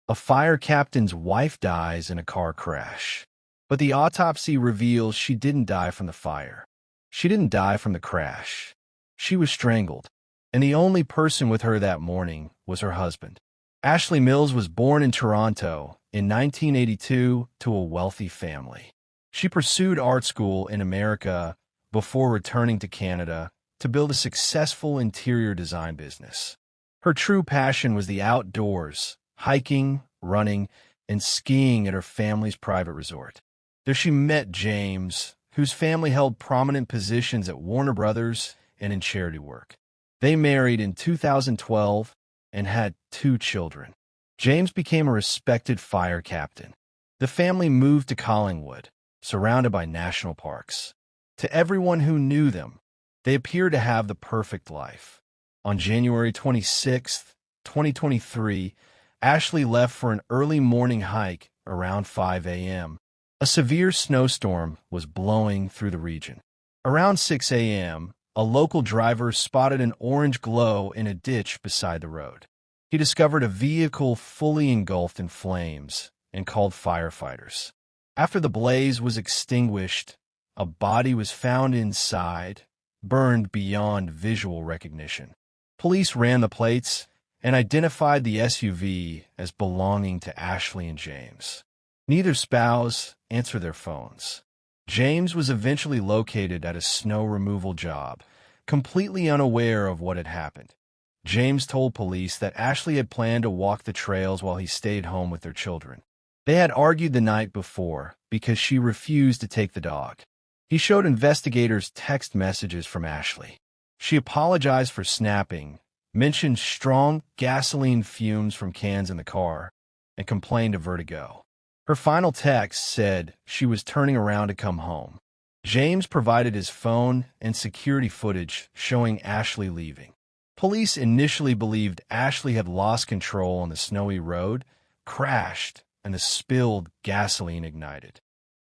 A fire captain's wife dies in a car crash. But the autopsy reveals she didn't die from the fire. She didn't die from the crash. She was strangled, and the only person with her that morning was her husband. Ashley Mills was born in Toronto in 1982 to a wealthy family. She pursued art school in America before returning to Canada to build a successful interior design business. Her true passion was the outdoors, hiking, running, and skiing at her family's private resort. There she met James, whose family held prominent positions at Warner Brothers and in charity work. They married in 2012 and had 2 children. James became a respected fire captain. The family moved to Collingwood, surrounded by national parks. To everyone who knew them, they appeared to have the perfect life. On January 26, 2023, Ashley left for an early morning hike around 5 a.m. A severe snowstorm was blowing through the region. Around 6 a.m., a local driver spotted an orange glow in a ditch beside the road. He discovered a vehicle fully engulfed in flames and called firefighters. After the blaze was extinguished, a body was found inside, burned beyond visual recognition. Police ran the plates and identified the SUV as belonging to Ashley and James. Neither spouse answered their phones. James was eventually located at a snow removal job, completely unaware of what had happened. James told police that Ashley had planned to walk the trails while he stayed home with their children. They had argued the night before because she refused to take the dog. He showed investigators text messages from Ashley. She apologized for snapping, mentioned strong gasoline fumes from cans in the car, and complained of vertigo. Her final text said she was turning around to come home. James provided his phone and security footage showing Ashley leaving. Police initially believed Ashley had lost control on the snowy road, crashed, and the spilled gasoline ignited.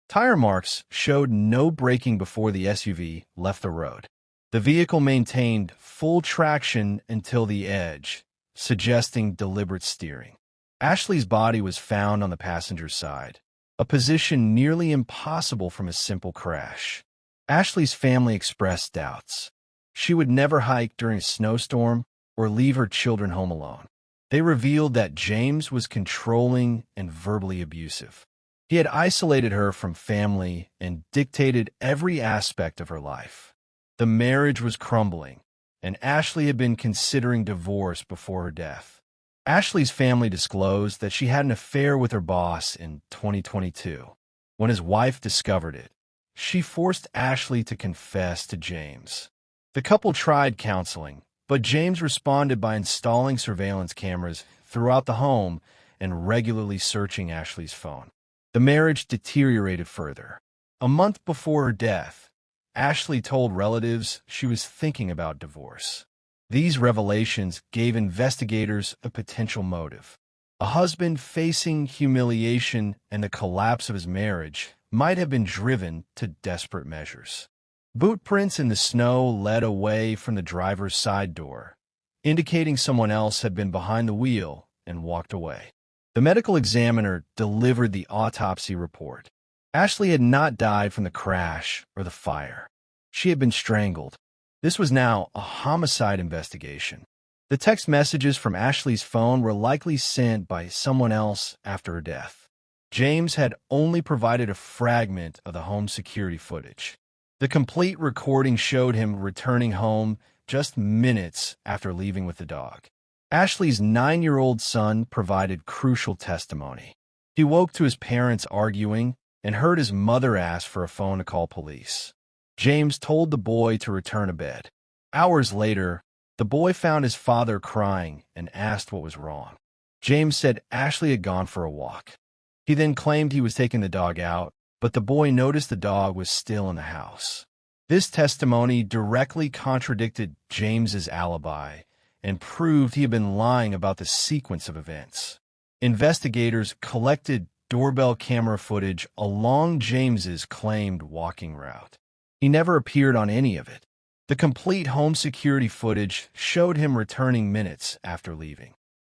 Tire marks showed no braking before the SUV left the road. The vehicle maintained full traction until the edge, suggesting deliberate steering. Ashley's body was found on the passenger's side, a position nearly impossible from a simple crash. Ashley's family expressed doubts. She would never hike during a snowstorm or leave her children home alone. They revealed that James was controlling and verbally abusive. He had isolated her from family and dictated every aspect of her life. The marriage was crumbling, and Ashley had been considering divorce before her death. Ashley's family disclosed that she had an affair with her boss in 2022. When his wife discovered it, she forced Ashley to confess to James. The couple tried counseling, but James responded by installing surveillance cameras throughout the home and regularly searching Ashley's phone. The marriage deteriorated further. A month before her death, Ashley told relatives she was thinking about divorce. These revelations gave investigators a potential motive. A husband facing humiliation and the collapse of his marriage might have been driven to desperate measures. Boot prints in the snow led away from the driver's side door, indicating someone else had been behind the wheel and walked away. The medical examiner delivered the autopsy report. Ashley had not died from the crash or the fire. She had been strangled. This was now a homicide investigation. The text messages from Ashley's phone were likely sent by someone else after her death. James had only provided a fragment of the home security footage. The complete recording showed him returning home just minutes after leaving with the dog. Ashley's 9-year-old son provided crucial testimony. He woke to his parents arguing and heard his mother ask for a phone to call police. James told the boy to return to bed. Hours later, the boy found his father crying and asked what was wrong. James said Ashley had gone for a walk. He then claimed he was taking the dog out, but the boy noticed the dog was still in the house. This testimony directly contradicted James's alibi and proved he had been lying about the sequence of events. Investigators collected doorbell camera footage along James's claimed walking route. He never appeared on any of it. The complete home security footage showed him returning minutes after leaving.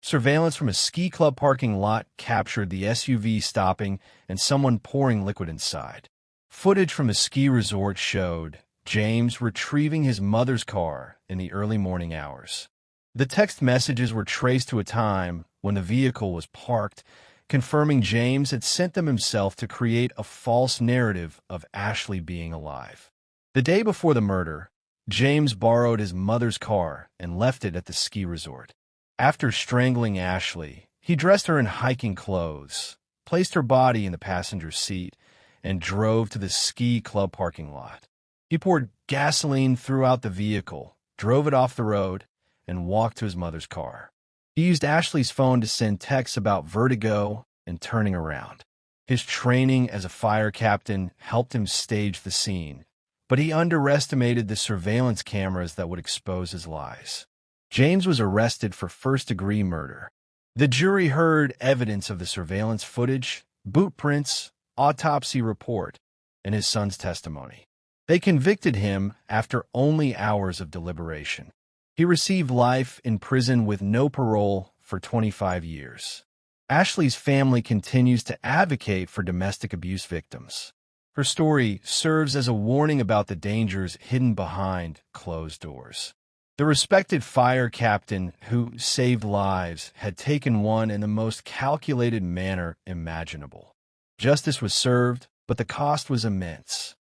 Surveillance from a ski club parking lot captured the SUV stopping and someone pouring liquid inside. Footage from a ski resort showed James retrieving his mother's car in the early morning hours. The text messages were traced to a time when the vehicle was parked, confirming James had sent them himself to create a false narrative of Ashley being alive. The day before the murder, James borrowed his mother's car and left it at the ski resort. After strangling Ashley, he dressed her in hiking clothes, placed her body in the passenger seat, and drove to the ski club parking lot. He poured gasoline throughout the vehicle, drove it off the road, and walked to his mother's car. He used Ashley's phone to send texts about vertigo and turning around. His training as a fire captain helped him stage the scene, but he underestimated the surveillance cameras that would expose his lies. James was arrested for first-degree murder. The jury heard evidence of the surveillance footage, boot prints, autopsy report, and his son's testimony. They convicted him after only hours of deliberation. He received life in prison with no parole for 25 years. Ashley's family continues to advocate for domestic abuse victims. Her story serves as a warning about the dangers hidden behind closed doors. The respected fire captain who saved lives had taken one in the most calculated manner imaginable. Justice was served, but the cost was immense.